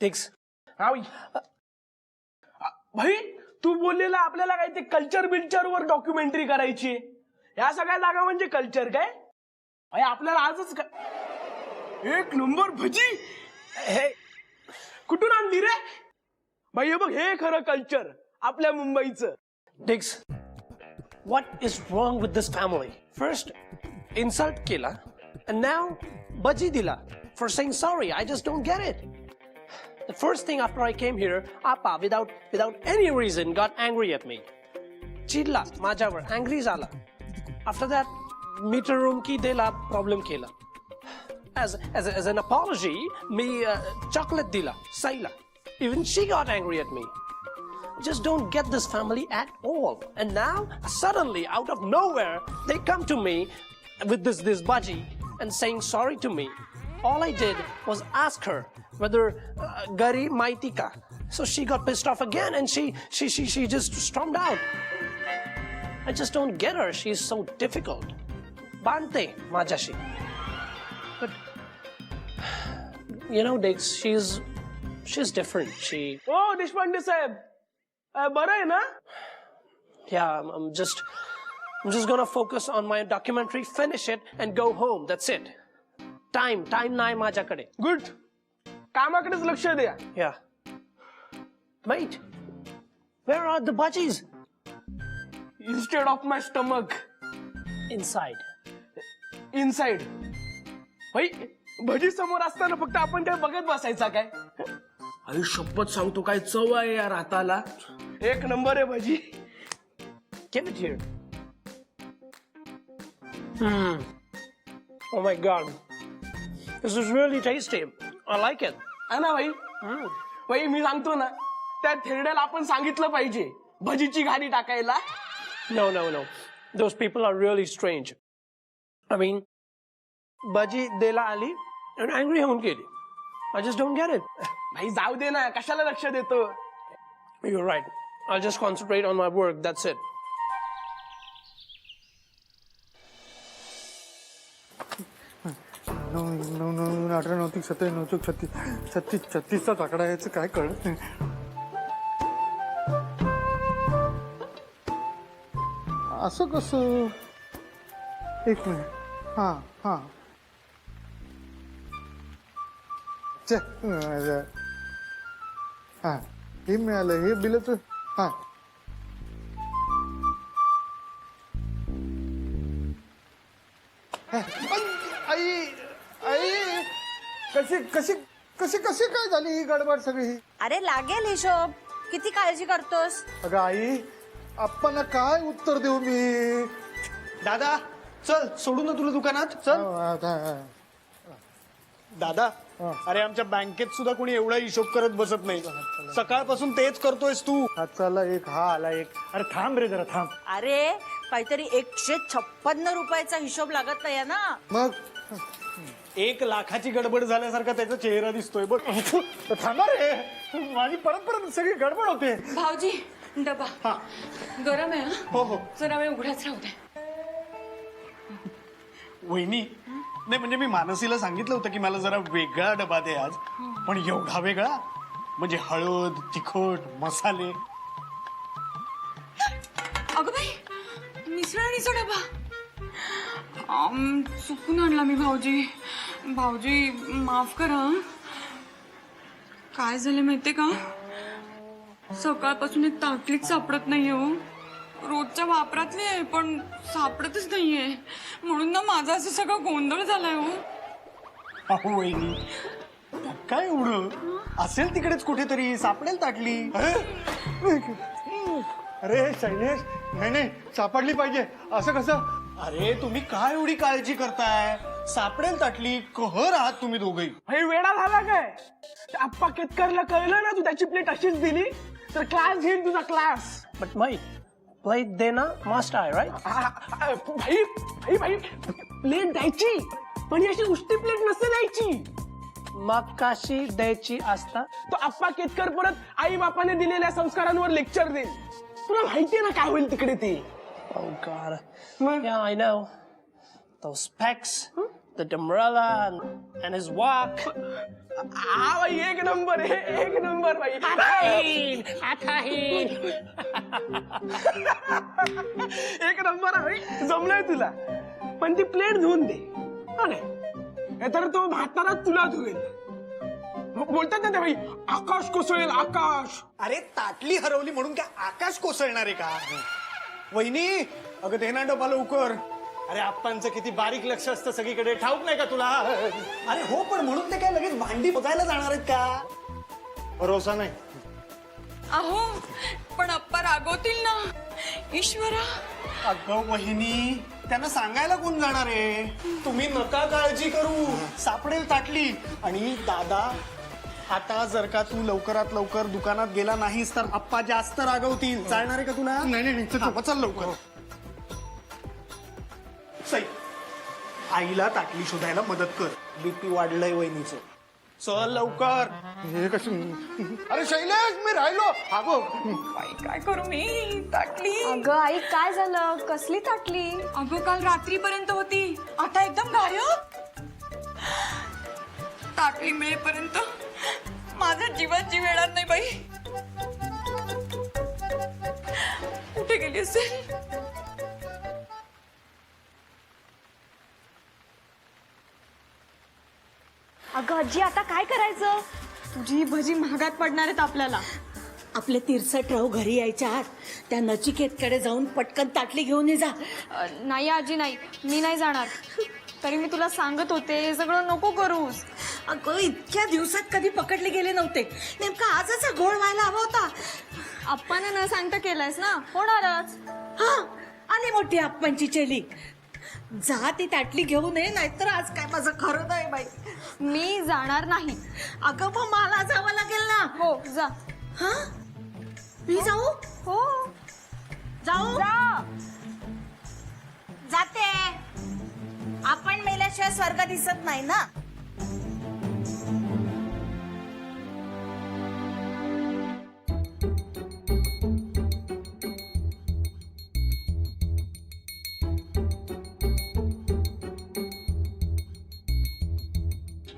Ticks हा भाई तू बोललेला आपल्याला काय ते कल्चर बिल्चर वर डॉक्युमेंटरी करायची. या सगळ्या जागा म्हणजे कल्चर काय भाई आपल्याला आजच एक नंबर भजी हे कुठून आणली रे भाई. हे बघ हे खरं कल्चर आपल्या मुंबईचं. टिक्स what is wrong with this family? First insult kila and now baji dila for saying sorry. I just don't get it. The first thing after I came here, Appa without any reason got angry at me. Chidla majavar angry zala. After that meter room ki dela problem kela. As an apology, me chocolate dila saila. Even she got angry at me. Just don't get this family at all. And now, suddenly, out of nowhere, they come to me with this budgie and saying sorry to me. All I did was ask her whether Gari Maitika. So she got pissed off again and she just stormed out. I just don't get her. She's so difficult. Bante Majashi. But, you know, Diggs, she's different. ओ देशपांडे साहेब बरं आहे ना. Yeah, I'm just gonna focus on my documentary, finish it, and go home. That's it. Time नाही माझ्याकडे. Good कामाकडेच लक्ष द्या. Yeah. Mate, where are the budgies? Instead of my stomach Inside. Inside. भाई भजी समोर असताना फक्त आपण काय बघत बसायचा काय. अरे शपथ सांगतो काय चव आहे यार हाताला. एक नंबर आहे भजी. Give it here. Oh my God. This is really tasty. I like it. है ना भाई. भाई मी सांगतो ना त्या थेरड्याला आपण सांगितलं पाहिजे भजीची घाणी टाकायला. No. Those people are really strange. I mean, budgie dela ali and angry होऊन गेली. I just don't get it. भाई जाऊ दे ना कशाला लक्ष देतो. You're right. I'll just concentrate on my work. That's it. नऊ 18 29 27 29 36 आकडा याचं काय कळत नाही. असं कसं. एक मिनिट. हा हा हे मिळालं हे बिलच. हा आई आई कशी कशी कशी कशी काय झाली ही गडबड सगळी. अरे लागेल हिशोब. किती काळजी करतोस. अगं आई आप्पांना काय उत्तर देऊ मी. दादा चल सोडू ना तुला दुकानात चल. दादा अरे आमच्या बँकेत सुद्धा कोणी एवढा हिशोब करत बसत नाही. सकाळपासून तेच करतोयस तू. हा चला एक हा आला एक. अरे थांब रे जरा थांब. अरे काहीतरी 156 रुपयाचा हिशोब लागत नाही ना. मग 1 लाखाची गडबड झाल्यासारखा त्याचा चेहरा दिसतोय बघ. थांबा रे माझी परत सगळी गडबड होते. भाऊजी डबा गरम आहे. हो जरा वेळ उघडाच राहू दे. वहिनी नाही म्हणजे मी मानसीला सांगितलं होतं की मला जरा वेगळा डबा दे आज. पण एवढा वेगळा म्हणजे हळद तिखट मसाले. अगं बाई मिसळणीचा डबा चुकून आणला मी. भाऊजी माफ करा. काय झालं माहितीये का सकाळपासून एक ताटलीच सापडत नाहीये हो. रोजच्या वापरातली आहे पण सापडतच नाहीये. म्हणून ना माझा असं सगळं गोंधळ झालाय हो. अहो वहिनी काय एवढं असेल तिकडेच कुठेतरी सापडेल ताटली. अरे शैलेश नाही सापडली पाहिजे. असं कसं. अरे तुम्ही काय एवढी काळजी करताय. सापडेल ताटली. कहर आहात तुम्ही दोघही. भाई वेडा झाला काय. आप्पा केतकरला कळलं ना तू त्याची प्लेट अशीच दिली तर क्लास घेईन तुझा class. But mate, plate dena must I, right? भाई भाई भाई प्लेट द्यायची पण ही अशी उष्टी प्लेट नसते द्यायची. मग कशी द्यायची असता. तो आप्पा केतकर परत आई बापाने दिलेल्या संस्कारांवर लेक्चर देईल. तुला माहितीये ना काय होईल तिकडे ते. Oh God. Yeah, I know. Those specs, the umbrella and his walk. हा भाई एक नंबर आहे, एक नंबर भाई. एक नंबर आहे भाई, जमलंय तुला. पण ती प्लेट धुवून दे. हा नाही तर तो म्हातारा तुला धुवेल. बोलतात ना ते भाई, आकाश कोसळेल आकाश. अरे ताटली हरवली म्हणून काय आकाश कोसळणार आहे का? वहिनी, अगं दे ना डबा लवकर. अरे आप्पांचं किती बारीक लक्ष असतं सगळीकडे, ठाऊक नाही का तुला? अरे हो, पण म्हणून ते काय लगेच भांडी बघायला जाणार आहेत का? भरोसा नाही. अहो पण अप्पा रागवतील ना. ईश्वरा, अगं वहिनी, त्यांना सांगायला कोण जाणार आहे? तुम्ही नका काळजी करू, सापडेल ताटली. आणि दादा, आता जर का तू लवकरात लवकर दुकानात गेला नाहीस तर अप्पा जास्त रागवतील. चालणार आहे का तुला? नाही, चल लवकर. सई, आईला ताटली शोधायला मदत कर. बीपी वाढलंय वहिनीचं. चल लवकर. हे कशी? अरे शैलेश, मी राहिलो. अगो, काय करू मी? ताटली अगं आई काय झालं? कसली ताटली? अगं काल रात्रीपर्यंत होती, आता एकदम गायब. ताटली मिळेपर्यंत माझा जीवात जीव येणार नाही बाई. कुठे गेली असेल? अगं आजी आता काय करायचं? तुझी भजी महागात पडणार आहेत आपल्याला. आपले तिरसट राहू घरी यायच्या आत त्या नचिकेतकडे जाऊन पटकन ताटली घेऊन ये जा. नाही आजी नाही, मी नाही जाणार. तरी मी तुला सांगत होते हे सगळं नको करूस. अगं इतक्या दिवसात कधी पकडले गेले नव्हते, नेमका आजच हा घोळ व्हायला हवा होता. आप्पाने न सांगता केलंयस ना, होणारच. हा, आली मोठी आप्पांची चेली. जा ती ताटली घेऊन ये, नाहीतर आज काय माझं खरं नाही बाई. मी जाणार नाही. अगं मग मला जावं लागेल ना. हो जा. हा, मी जाऊ? हो जाऊ? जा. जाते. आपण मेल्याशिवाय स्वर्ग दिसत नाही ना.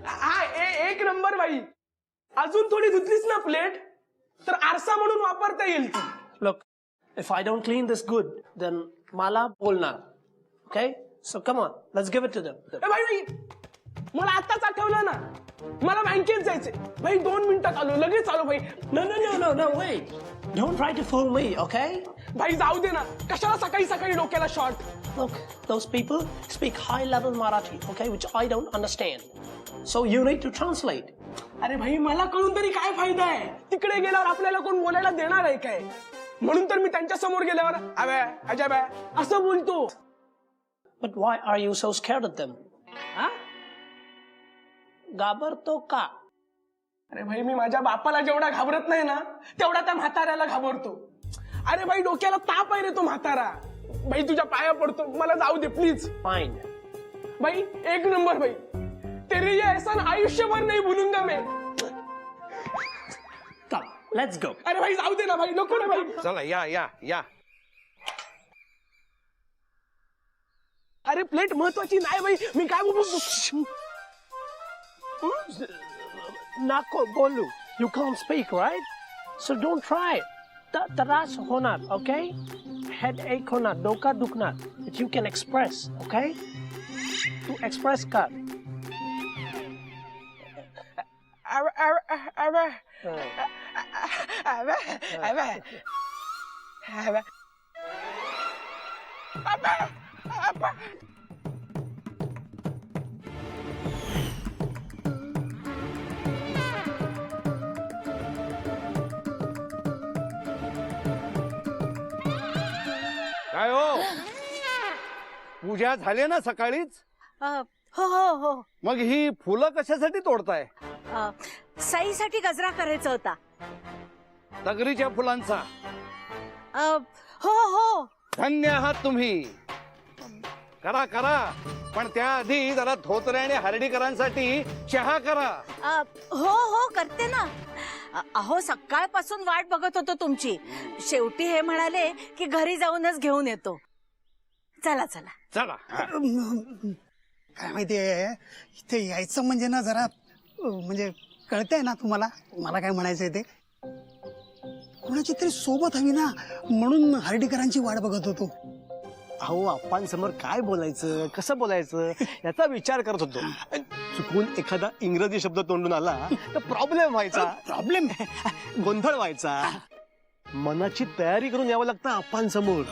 हा एक नंबर भाई. अजून थोडी धुतलीस ना प्लेट तर आरसा म्हणून वापरता येईल ती. Look, if I don't clean this good, then मला बोलणार. Okay? So come on, let's give it to them. ए भाई भाई, मला आताच आठवलं ना, मला बँकेत जायचंय भाई. 2 मिनिटात आलो, लगेच आलो भाई. No, wait. Don't try to fool me, okay? भाई जाऊ दे ना, कशाला सकाळी सकाळी डोक्याला shot. Look, those people speak high-level Marathi, okay, which I don't understand. So you need to translate. अरे भाई मला कळून तरी काय फायदा आहे? तिकडे गेल्यावर आपल्याला कोण बोलायला देणार आहे काय? म्हणून तर मी त्यांच्या समोर गेल्यावर अबे अजय असं बोलतो. But why are you so scared of them? हा? घाबरतो का? अरे भाई मी माझ्या बापाला जेवढा घाबरत नाही ना, तेवढा त्या म्हाताऱ्याला घाबरतो. अरे भाई डोक्याला ताप आहे रे तो म्हातारा. भाई तुझ्या पाया पडतो, मला जाऊ दे प्लीज. Fine. भाई एक नंबर भाई. तेरे ये एहसान आयुष्यभर नहीं भूलूंगा मैं. Come, let's go. अरे भाई जाऊ दे ना भाई, नको ना भाई. चला या. अरे प्लेट महत्वाची नाही भाई. मी काय बोलू? Nako bolu. You can't speak, right? So don't try. Taras honar, okay? Headache honar, doka duknar. That you can express, okay? To express kar. काय हो, पूजा झाली ना सकाळीच? हो. मग ही फुलं कशासाठी तोडताय? साईसाठी गजरा करायचा होता. तगरीच्या फुलांचा. हो. धन्य आहात तुम्ही. करा पण त्याआधी जरा धोत्रे आणि हर्डीकरांसाठी चहा करा. हो करते ना. अहो सकाळपासून वाट बघत होतो तुमची. शेवटी हे म्हणाले की घरी जाऊनच घेऊन येतो. चला चला. काय माहितीये इथे यायचं म्हणजे ना जरा म्हणजे कळतंय ना तुम्हाला मला काय म्हणायचंय ते कोणाची तरी सोबत हवी ना म्हणून हर्डीकरांची वाट बघत होतो. अहो आप्पांसमोर काय बोलायचं कसं बोलायचं याचा विचार करत होतो. चुकून एखादा इंग्रजी शब्द तोंडून आला तर प्रॉब्लेम व्हायचा. प्रॉब्लेम गोंधळ व्हायचा. मनाची तयारी करून यावं लागतं आप्पांसमोर.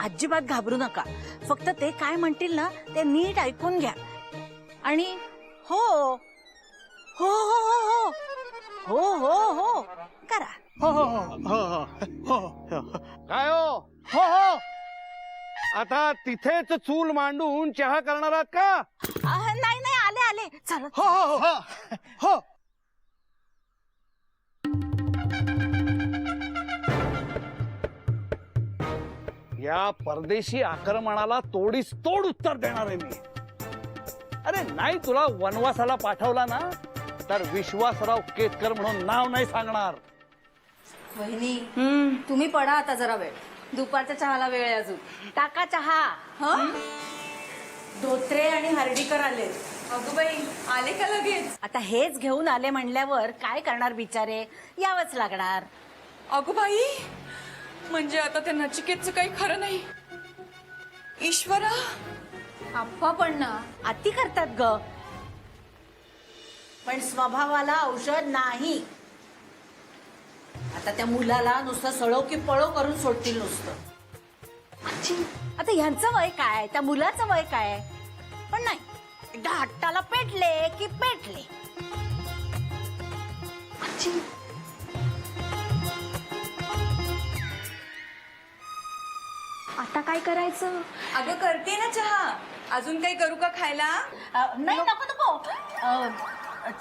अजिबात घाबरू नका. फक्त ते काय म्हणतील ना ते नीट ऐकून घ्या आणि हो हो हो हो हो हो हो हो करा. हो हो हो हो हो काय हो हो हो आता तिथेच चूल मांडून चहा करणार आहात का? नाही नाही आले आले चला. हो हो हो हो या परदेशी आक्रमणाला तोडीस तोड उत्तर देणार आहे मी. अरे नाही तुला वनवासाला पाठवला ना तर विश्वासराव केतकर म्हणून नाव नाही सांगणार. वहिनी तुम्ही पडा आता जरा वेळ. दुपारच्या चहाला वेळ आहे अजून. टाका चहा. धोत्रे आणि हर्डीकर आले. अगं बाई आले का लगेच? आता हेच घेऊन आले म्हणल्यावर काय करणार बिचारे, यावंच लागणार. अगं बाई म्हणजे आता त्या नचिकेतचं काही खरं नाही. ईश्वरा आप्पा पण ना अति करतात ग, पण स्वभावाला औषध नाही. आता त्या मुलाला नुसतं सळो की पळो करून सोडतील नुसतं. आता ह्यांचं वय काय, त्या मुलाचं वय काय, पण नाही एकदा हट्टाला पेटले की पेटले. आता काय करायचं? अगं करते ना चहा. अजून काही करू का खायला? नाही नको नको,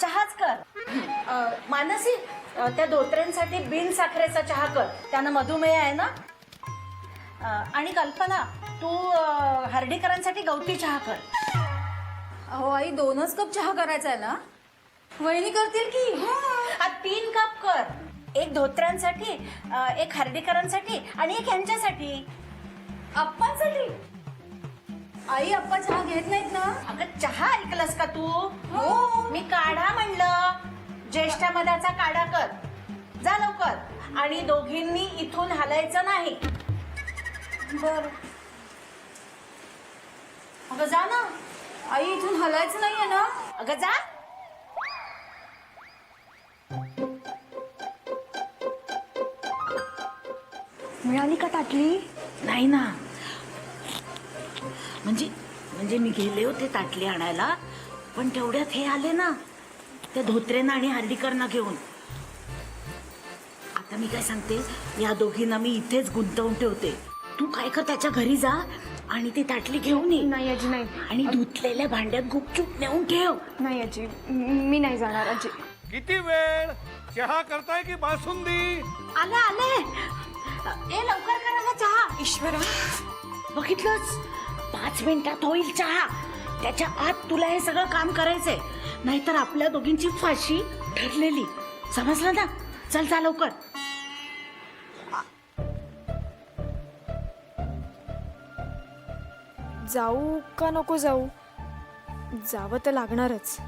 चहाच कर. मानसी त्या धोत्र्यांसाठी बिन साखरेचा चहा कर, त्यांना मधुमेह आहे ना. आणि कल्पना तू हर्डीकरांसाठी गवती चहा कर. अहो आई 2च कप चहा करायचा आहे ना. वहिनी करतील की. 3 कप कर. एक धोत्र्यांसाठी, एक हर्डीकरांसाठी आणि एक ह्यांच्यासाठी. आप्पांसाठी. आई आप्पा चहा घेत नाहीत ना. अगं चहा ऐकलंस का तू? हो मी काढा म्हणलं. ज्येष्ठ मधाचा काढा कर. जा लवकर. आणि दोघींनी इथून हलायचं नाही. बर. अगं जा ना. आई इथून हलायचं नाहीये ना. अगं जा. मिळाली का ताटली? नाही ना. म्हणजे मी गेले होते ताटली आणायला, पण तेवढ्यात हे आले ना त्या धोत्रेना आणि हर्डीकरना घेऊन. आता मी काय सांगते, या दोघींना मी इथेच गुंतवून ठेवते. तू काय कर, त्याच्या घरी जा आणि ती ताटली घेऊन ये. नाही आजी नाही. आणि धुतलेल्या भांड्यात गुपचूप नेऊन ठेव. नाही आजी, मी नाही जाणार आजी. किती वेळ? चहा करताय की बासुंदी? आले आले. ए लवकर करा ना चहा. ईश्वरा बघितलंच, 5 मिनिटात होईल चहा. त्याच्या आत तुला हे सगळं काम करायचंय, नाहीतर आपल्या दोघींची फाशी ठरलेली. समजलं ना. चल जा लवकर. जाऊ का नको जाऊ? जावं तर लागणारच.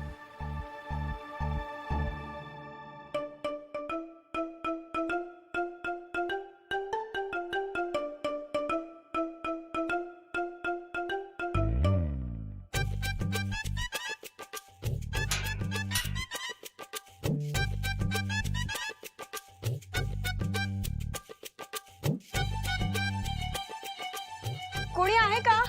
कोणी आहे का?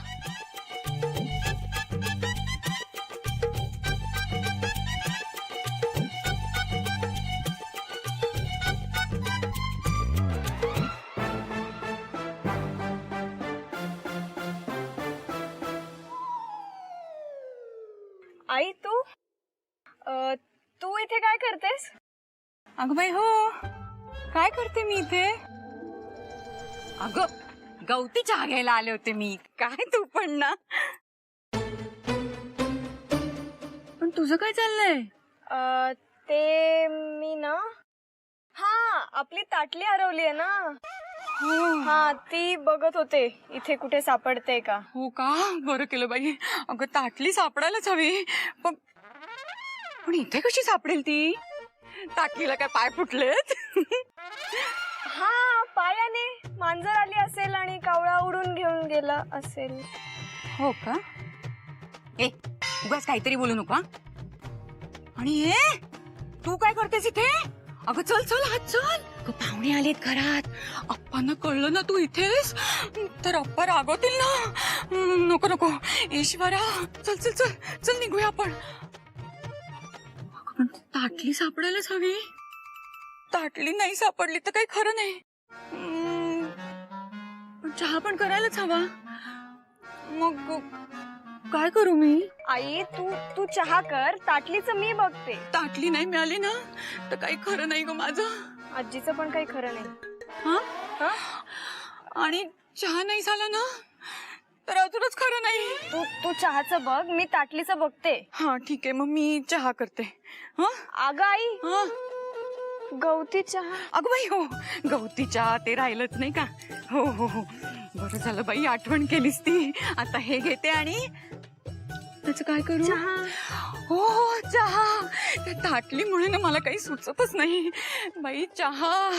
आई तू तू इथे काय करतेस? अगं बाई हो काय करते मी इथे? अगं गवती चहा घ्यायला आले होते मी. काय तू पण ना. पण तुझं काय चाललंय? ते मी ना, हा आपली ताटली हरवली आहे ना. हा ती बघत होते इथे कुठे सापडते का. हो का, बरं केलं बाई. अगं ताटली सापडायलाच हवी, पण पण इथे कशी सापडेल ती? ताटलीला काय पाय फुटलेत? हा पायाने मांजर आली असेल आणि कावळा उडून घेऊन गेला असेल. हो का? ए उगाच काहीतरी बोलू नका. आणि हे तू काय करतेस इथे? अगं चल चल हात चल. अगं पाहुणे आलेत घरात. अप्पांना कळलं ना तू इथेस तर अप्पा रागवतील ना. नको नको ईश्वरा, चल चल चल चल निघूया आपण. अगं पण ताटली सापडायलाच हवी. ताटली नाही सापडली तर काही खरं नाही. पण चहा पण करायलाच हवा. मग काय करू मी? आई तू तू चहा कर, ताटलीचं मी बघते. ताटली नाही मिळाली ना तर काही खरं नाही ग माझं. आजीचं पण काही खरं नाही. हा? आणि चहा नाही झाला ना तर अजूनच खरं नाही. तू तू चहाचं बघ, मी ताटलीचं बघते. हा ठीक आहे, मग मी चहा करते. हा अगं आई, हा. गवती चहा. अगं बाई हो, गवती चहा ते राहिलंच नाही का. हो हो हो, बरं झालं बाई आठवण केलीस ती. आता हे घेते आणि त्याचं काय करू? चहा. हो हो चहा. त्या ताटलीमुळे ना मला काही सुचतच नाही बाई. चहा.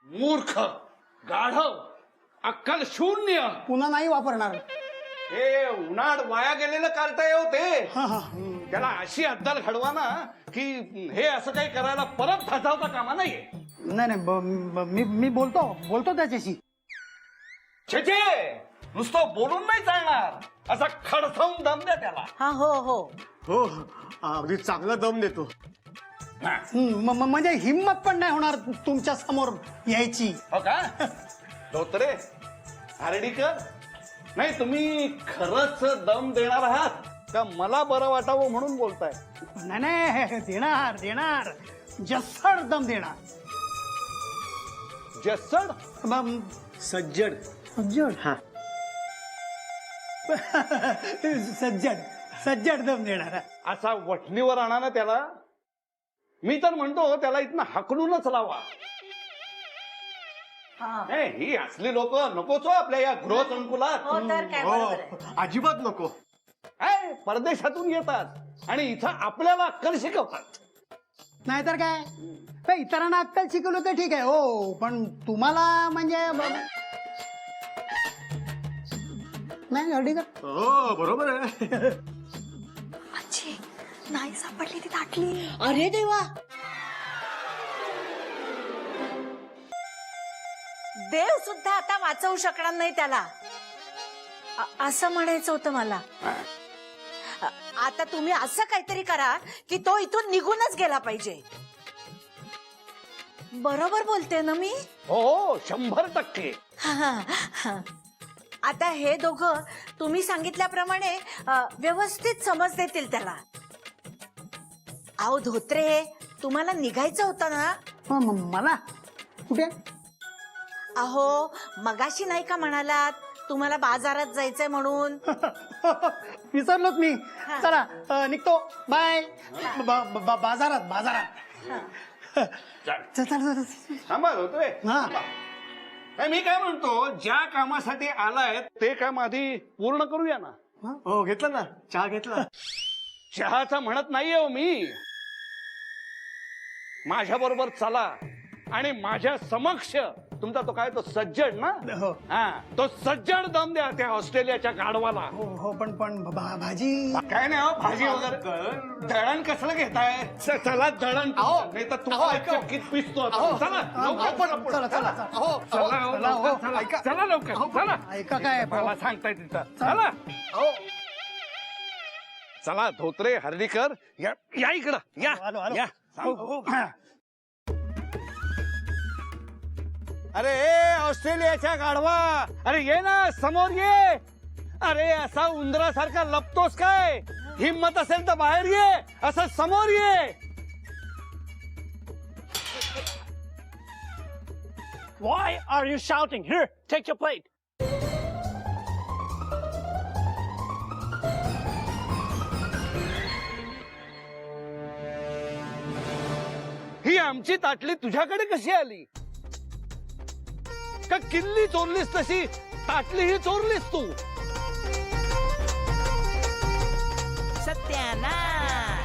मूर्ख, गाढव, अक्कल शून्य. पुन्हा नाही वापरणार. हे उन्हाळ वाया गेलेलं कार्टय होते. हा हा. त्याला अशी अद्दल घडवा ना की हे असं काही करायला परत धाजावता कामा नाहीये. नाही नाही मी बोलतो त्याच्याशी. छे छे, नुसतं बोलून नाही चालणार. असा खडसावून दम द्या त्याला. हा हो हो हो अगदी चांगला दम देतो. म्हणजे हिम्मत पण नाही होणार तुमच्या समोर यायची. हो का? धोत्रे, हार्डीकर, नाही तुम्ही खरंच दम देणार आहात का मला बरं वाटावं म्हणून बोलताय? नाही नाही, देणार जस्सड दम देणार. जसड सज्जड. सज्जड. हा. सज्जड दम देणार. असा वठणीवर आणा ना त्याला. मी तर म्हणतो त्याला इथनं हाकलूनच लावा. नाही, ही असली लोक नकोच हो आपल्या या गृह संकुलात. हो तर काय बरोबर आहे. अजिबात नको. काय परदेशातून येतात आणि इथं आपल्याला अक्कल शिकवतात. नाहीतर काय. इतरांना अक्कल शिकवलं तर ठीक आहे हो, पण तुम्हाला म्हणजे नाही हर्डीकर. हो बरोबर आहे. आजी नाही सापडली ती ताटली. अरे देवा, देव सुद्धा आता वाचवू शकणार नाही त्याला. असं म्हणायचं होतं मला. आता तुम्ही असं काहीतरी करा की तो इथून निघूनच गेला पाहिजे. बरोबर बोलते ना मी? हो 100%. आता हे दोघं तुम्ही सांगितल्याप्रमाणे व्यवस्थित समज देतील त्याला. अहो धोत्रे, तुम्हाला निघायचं होतं ना? मला कुठे? अहो मगाशी नाही का म्हणालात तुम्हाला बाजारात जायचंय म्हणून? विसरलोच मी. चला निघतो. बाय. बाजारात. चल. थांबा होतोय. हा. नाही, मी काय म्हणतो, ज्या कामासाठी आलाय ते काम आधी पूर्ण करूया ना. हो घेतला ना, चहा घेतला. चहाचा म्हणत नाहीये हो मी. माझ्या बरोबर चला आणि माझ्या समक्ष तुमचा तो काय तो सज्जड ना, हो. हा तो सज्जड दम द्या त्या ऑस्ट्रेलियाच्या गाढवाला. हो पण भाजी. काय नाही हो भाजी वगैरे. दळण कसलं घेताय? चला दळण. नाही तर तुम्हाला चक्कीत पिसतो आता. चला लवकर. चला लवकर. चला ऐका काय मला सांगताय तिथं. चला चला धोत्रे, हर्डीकर, या इकडं या. आलो. या. अरे ऑस्ट्रेलियाच्या गाढवा, अरे ये ना समोर ये. अरे असा उंदरासारखा लपतोस काय? हिम्मत असेल तर बाहेर ये, असं समोर ये. Why are you shouting? Here, take your plate. ही आमची ताटली तुझ्याकडे कशी आली? का किल्ली चोरलीस तशी ताटली ही चोरलीस तू? सत्यानाश.